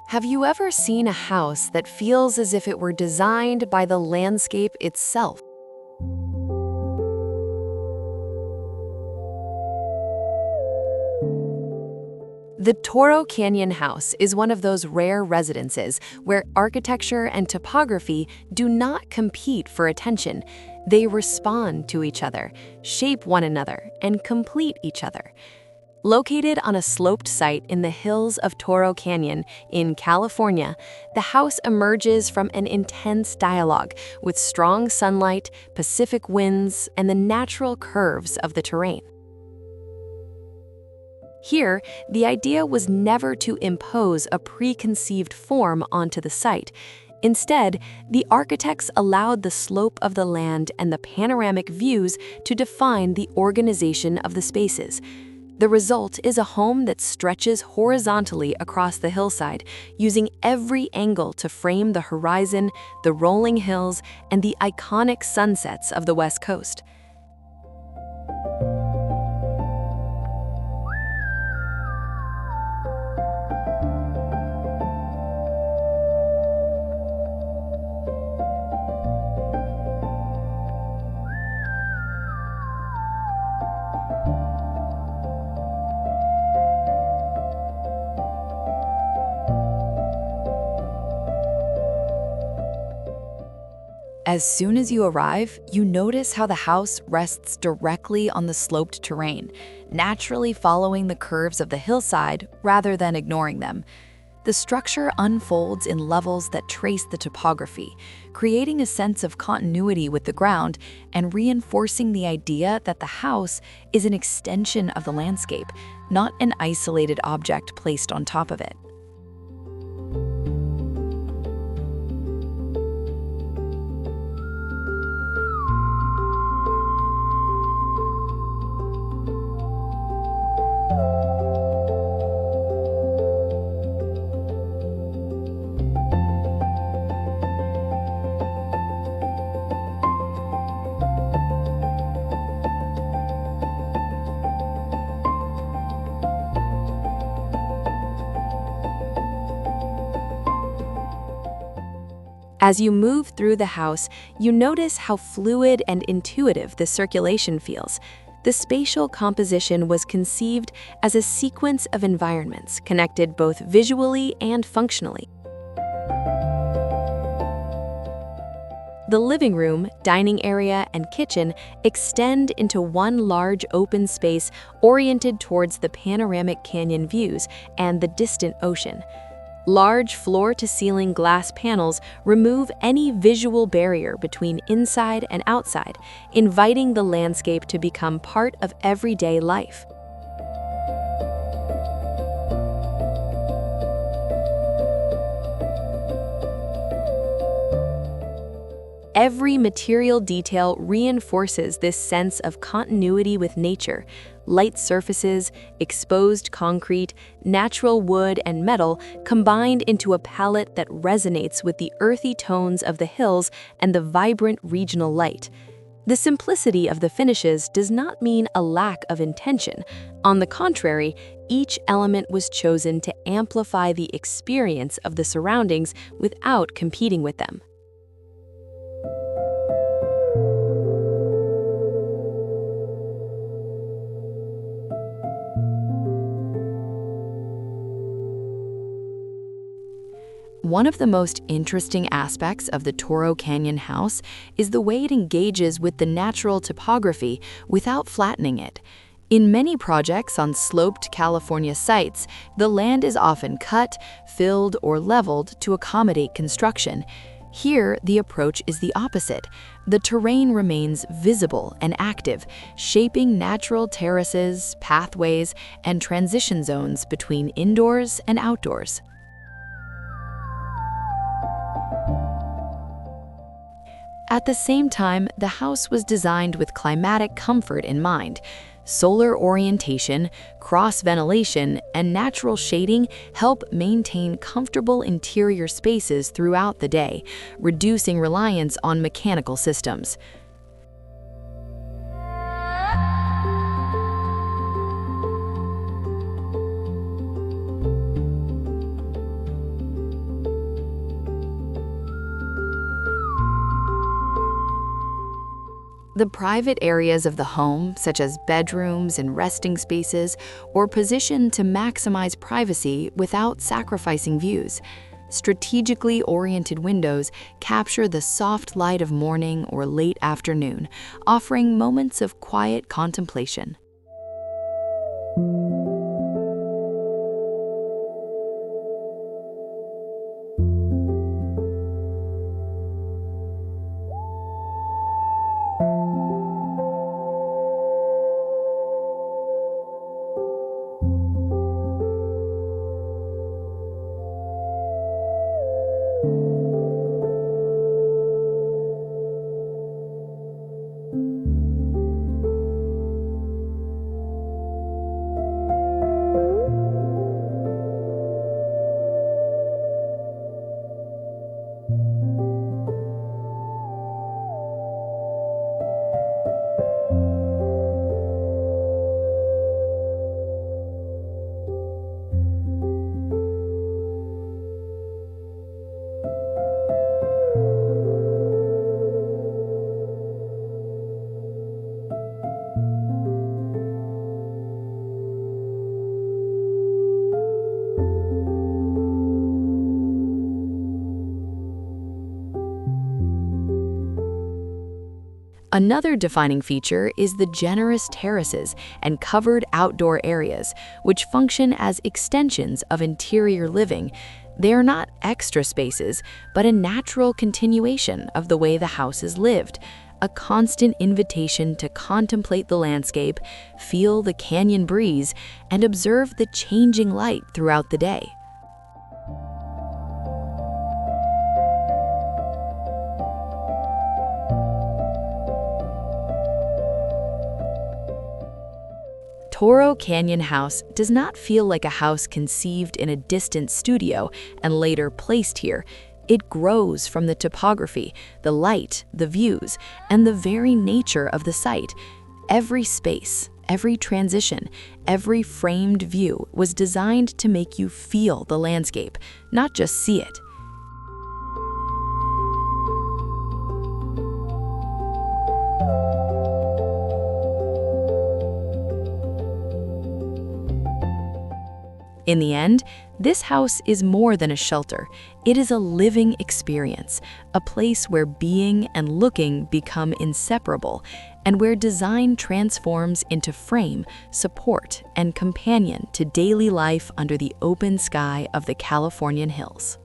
Have you ever seen a house that feels as if it were designed by the landscape itself? The Toro Canyon House is one of those rare residences where architecture and topography do not compete for attention. They respond to each other, shape one another, and complete each other. Located on a sloped site in the hills of Toro Canyon in California, the house emerges from an intense dialogue with strong sunlight, Pacific winds, and the natural curves of the terrain. Here, the idea was never to impose a preconceived form onto the site. Instead, the architects allowed the slope of the land and the panoramic views to define the organization of the spaces. The result is a home that stretches horizontally across the hillside, using every angle to frame the horizon, the rolling hills, and the iconic sunsets of the West Coast. As soon as you arrive, you notice how the house rests directly on the sloped terrain, naturally following the curves of the hillside rather than ignoring them. The structure unfolds in levels that trace the topography, creating a sense of continuity with the ground and reinforcing the idea that the house is an extension of the landscape, not an isolated object placed on top of it. As you move through the house, you notice how fluid and intuitive the circulation feels. The spatial composition was conceived as a sequence of environments connected both visually and functionally. The living room, dining area, and kitchen extend into one large open space oriented towards the panoramic canyon views and the distant ocean. Large floor-to-ceiling glass panels remove any visual barrier between inside and outside, inviting the landscape to become part of everyday life. Every material detail reinforces this sense of continuity with nature. Light surfaces, exposed concrete, natural wood, and metal combined into a palette that resonates with the earthy tones of the hills and the vibrant regional light. The simplicity of the finishes does not mean a lack of intention. On the contrary, each element was chosen to amplify the experience of the surroundings without competing with them. One of the most interesting aspects of the Toro Canyon House is the way it engages with the natural topography without flattening it. In many projects on sloped California sites, the land is often cut, filled, or leveled to accommodate construction. Here, the approach is the opposite. The terrain remains visible and active, shaping natural terraces, pathways, and transition zones between indoors and outdoors. At the same time, the house was designed with climatic comfort in mind. Solar orientation, cross-ventilation, and natural shading help maintain comfortable interior spaces throughout the day, reducing reliance on mechanical systems. The private areas of the home, such as bedrooms and resting spaces, were positioned to maximize privacy without sacrificing views. Strategically oriented windows capture the soft light of morning or late afternoon, offering moments of quiet contemplation. Another defining feature is the generous terraces and covered outdoor areas, which function as extensions of interior living. They are not extra spaces, but a natural continuation of the way the house is lived, a constant invitation to contemplate the landscape, feel the canyon breeze, and observe the changing light throughout the day. Toro Canyon House does not feel like a house conceived in a distant studio and later placed here. It grows from the topography, the light, the views, and the very nature of the site. Every space, every transition, every framed view was designed to make you feel the landscape, not just see it. In the end, this house is more than a shelter. It is a living experience, a place where being and looking become inseparable, and where design transforms into frame, support, and companion to daily life under the open sky of the Californian hills.